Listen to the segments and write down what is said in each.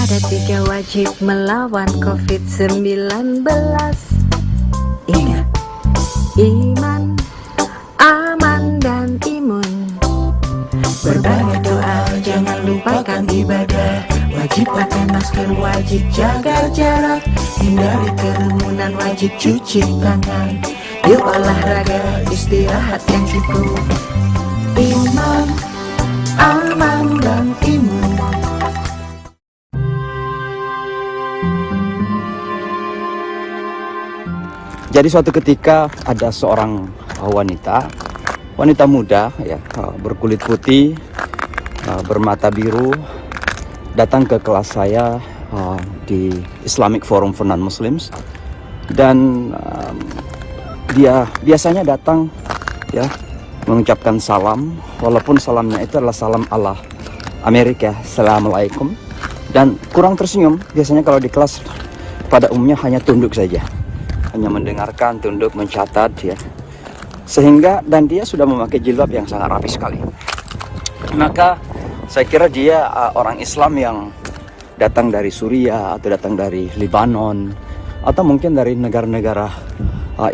Ada 3 wajib melawan COVID-19. Ingat, iman, aman, dan imun. Berbanyak doa, jangan lupakan ibadah. Wajib pakai masker, wajib jaga jarak. Hindari kerumunan, wajib cuci tangan. Yuk olahraga, istirahat yang cukup. Iman, aman, dan imun. Jadi suatu ketika ada seorang wanita muda ya, berkulit putih, bermata biru, datang ke kelas saya di Islamic Forum for Non-Muslims. Dan dia biasanya datang ya mengucapkan salam, walaupun salamnya itu adalah salam ala Amerika, Assalamualaikum, dan kurang tersenyum. Biasanya kalau di kelas pada umumnya hanya tunduk saja, hanya mendengarkan, tunduk, mencatat ya. Sehingga, dan dia sudah memakai jilbab yang sangat rapi sekali. Maka saya kira dia orang Islam yang datang dari Suriah atau datang dari Lebanon atau mungkin dari negara-negara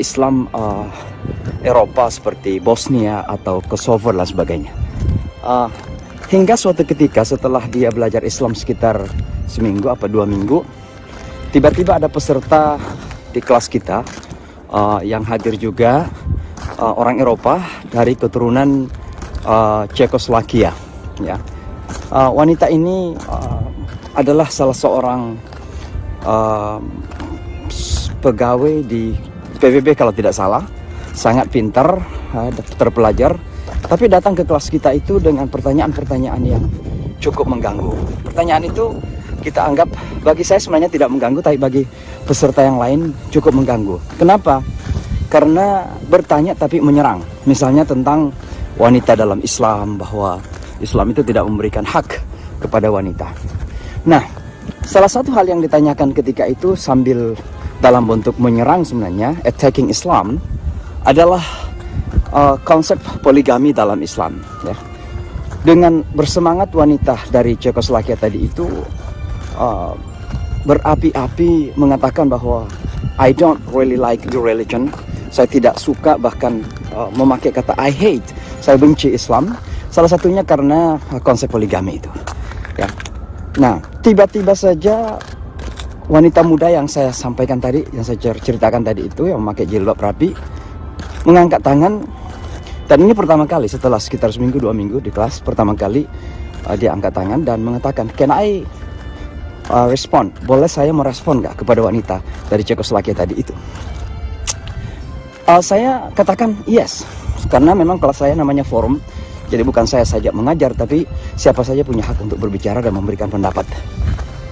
Islam Eropa seperti Bosnia atau Kosovo dan sebagainya. Hingga suatu ketika setelah dia belajar Islam sekitar seminggu apa 2 minggu, tiba-tiba ada peserta di kelas kita yang hadir juga orang Eropa dari keturunan Cekoslovakia ya. Wanita ini adalah salah seorang pegawai di PBB kalau tidak salah, sangat pintar, terpelajar, tapi datang ke kelas kita itu dengan pertanyaan-pertanyaan yang cukup mengganggu. Pertanyaan itu kita anggap, bagi saya sebenarnya tidak mengganggu, tapi bagi peserta yang lain cukup mengganggu. Kenapa? Karena bertanya tapi menyerang. Misalnya tentang wanita dalam Islam, bahwa Islam itu tidak memberikan hak kepada wanita. Nah, salah satu hal yang ditanyakan ketika itu sambil dalam bentuk menyerang sebenarnya, attacking Islam, adalah konsep poligami dalam Islam ya. Dengan bersemangat wanita dari Cekoslovakia tadi itu berapi-api mengatakan bahwa I don't really like your religion. Saya tidak suka, bahkan memakai kata I hate. Saya benci Islam. Salah satunya karena konsep poligami itu. Ya. Nah, tiba-tiba saja wanita muda yang saya sampaikan tadi, yang saya ceritakan tadi itu, yang memakai jilbab rapi, mengangkat tangan. Dan ini pertama kali setelah sekitar seminggu 2 minggu di kelas, pertama kali dia angkat tangan dan mengatakan, can I respond? Boleh saya merespon nggak kepada wanita dari Cekoslovakia tadi itu? Saya katakan yes, karena memang kelas saya namanya forum. Jadi bukan saya saja mengajar, tapi siapa saja punya hak untuk berbicara dan memberikan pendapat.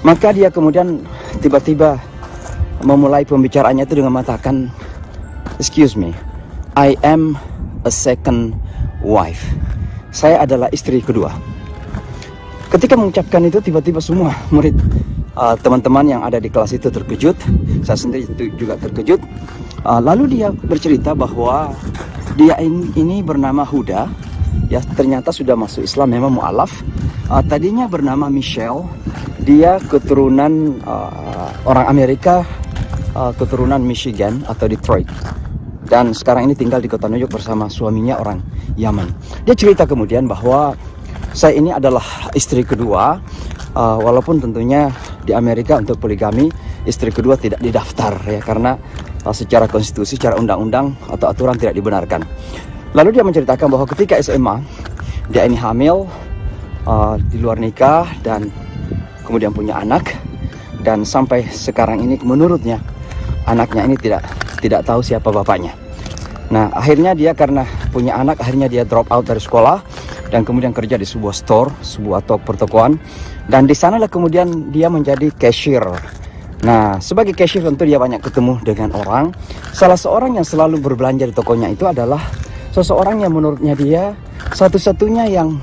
Maka dia kemudian tiba-tiba memulai pembicaraannya itu dengan mengatakan, excuse me, I am a second wife. Saya adalah istri kedua. Ketika mengucapkan itu, tiba-tiba semua murid, teman-teman yang ada di kelas itu terkejut. Saya sendiri juga terkejut. Lalu dia bercerita bahwa dia ini bernama Huda. Ya, ternyata sudah masuk Islam, memang mu'alaf. Tadinya bernama Michelle. Dia keturunan orang Amerika, keturunan Michigan atau Detroit. Dan sekarang ini tinggal di kota New York bersama suaminya orang Yaman. Dia cerita kemudian bahwa saya ini adalah istri kedua, walaupun tentunya di Amerika untuk poligami istri kedua tidak didaftar ya, karena secara konstitusi, secara undang-undang atau aturan tidak dibenarkan. Lalu dia menceritakan bahwa ketika SMA dia ini hamil, di luar nikah, dan kemudian punya anak, dan sampai sekarang ini menurutnya anaknya ini tidak tahu siapa bapaknya. Nah, akhirnya dia karena punya anak, akhirnya dia drop out dari sekolah dan kemudian kerja di sebuah store, sebuah pertokoan, dan di sanalah kemudian dia menjadi cashier. Nah, sebagai cashier tentu dia banyak ketemu dengan orang. Salah seorang yang selalu berbelanja di tokonya itu adalah seseorang yang menurutnya dia satu-satunya yang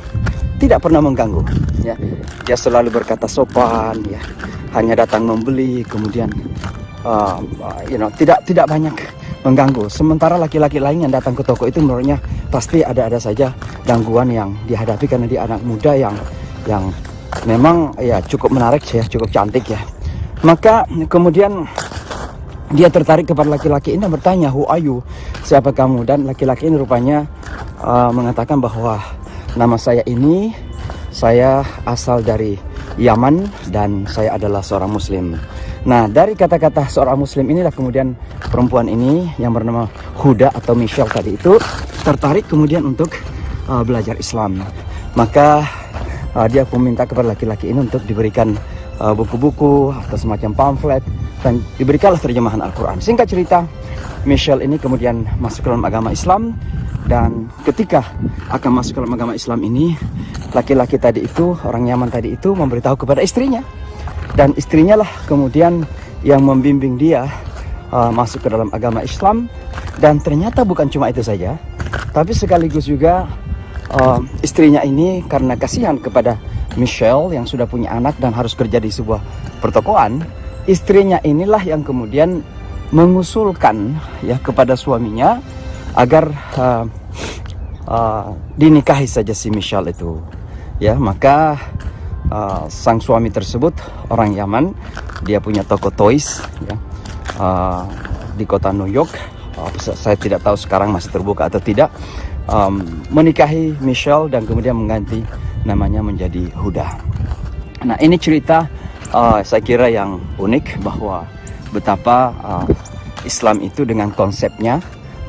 tidak pernah mengganggu ya. Dia selalu berkata sopan ya, hanya datang membeli, kemudian tidak banyak mengganggu. Sementara laki-laki lain yang datang ke toko itu menurutnya pasti ada saja gangguan yang dihadapi karena dia anak muda yang memang ya cukup menarik ya, cukup cantik ya. Maka kemudian dia tertarik kepada laki-laki ini dan bertanya, "Who are you? Siapa kamu?" Dan laki-laki ini rupanya mengatakan bahwa nama saya ini, saya asal dari Yaman dan saya adalah seorang muslim. Nah, dari kata-kata seorang muslim inilah kemudian perempuan ini yang bernama Huda atau Michelle tadi itu tertarik kemudian untuk belajar Islam. Maka dia meminta kepada laki-laki ini untuk diberikan buku-buku atau semacam pamflet dan diberikanlah terjemahan Al-Quran. Singkat cerita, Michelle ini kemudian masuk ke dalam agama Islam. Dan ketika akan masuk ke dalam agama Islam ini, laki-laki tadi itu, orang Yaman tadi itu memberitahu kepada istrinya. Dan istrinya lah kemudian yang membimbing dia masuk ke dalam agama Islam. Dan ternyata bukan cuma itu saja, tapi sekaligus juga istrinya ini karena kasihan kepada Michelle yang sudah punya anak dan harus kerja di sebuah pertokoan, istrinya inilah yang kemudian mengusulkan ya kepada suaminya agar dinikahi saja si Michelle itu. Ya, maka sang suami tersebut orang Yaman, dia punya toko toys ya, di kota New York. Saya tidak tahu sekarang masih terbuka atau tidak. Menikahi Michelle dan kemudian mengganti namanya menjadi Huda. Nah, ini cerita saya kira yang unik bahwa betapa Islam itu dengan konsepnya,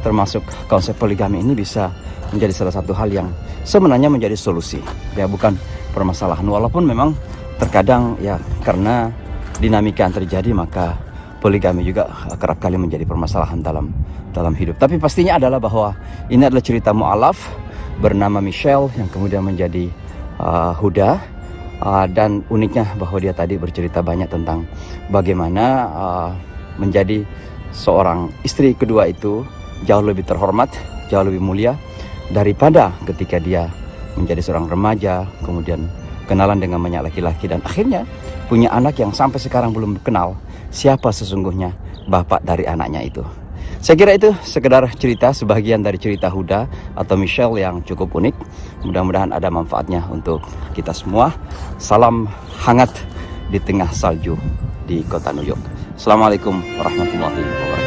termasuk konsep poligami ini bisa menjadi salah satu hal yang sebenarnya menjadi solusi ya, bukan permasalahan. Walaupun memang terkadang ya karena dinamika yang terjadi maka poligami juga kerap kali menjadi permasalahan dalam hidup. Tapi pastinya adalah bahwa ini adalah cerita mu'alaf bernama Michelle yang kemudian menjadi Huda, dan uniknya bahwa dia tadi bercerita banyak tentang bagaimana menjadi seorang istri kedua itu jauh lebih terhormat, jauh lebih mulia daripada ketika dia menjadi seorang remaja, kemudian kenalan dengan banyak laki-laki dan akhirnya punya anak yang sampai sekarang belum kenal siapa sesungguhnya bapak dari anaknya itu. Saya kira itu sekedar cerita, sebagian dari cerita Huda atau Michelle yang cukup unik. Mudah-mudahan ada manfaatnya untuk kita semua. Salam hangat di tengah salju di kota New York. Assalamualaikum warahmatullahi wabarakatuh.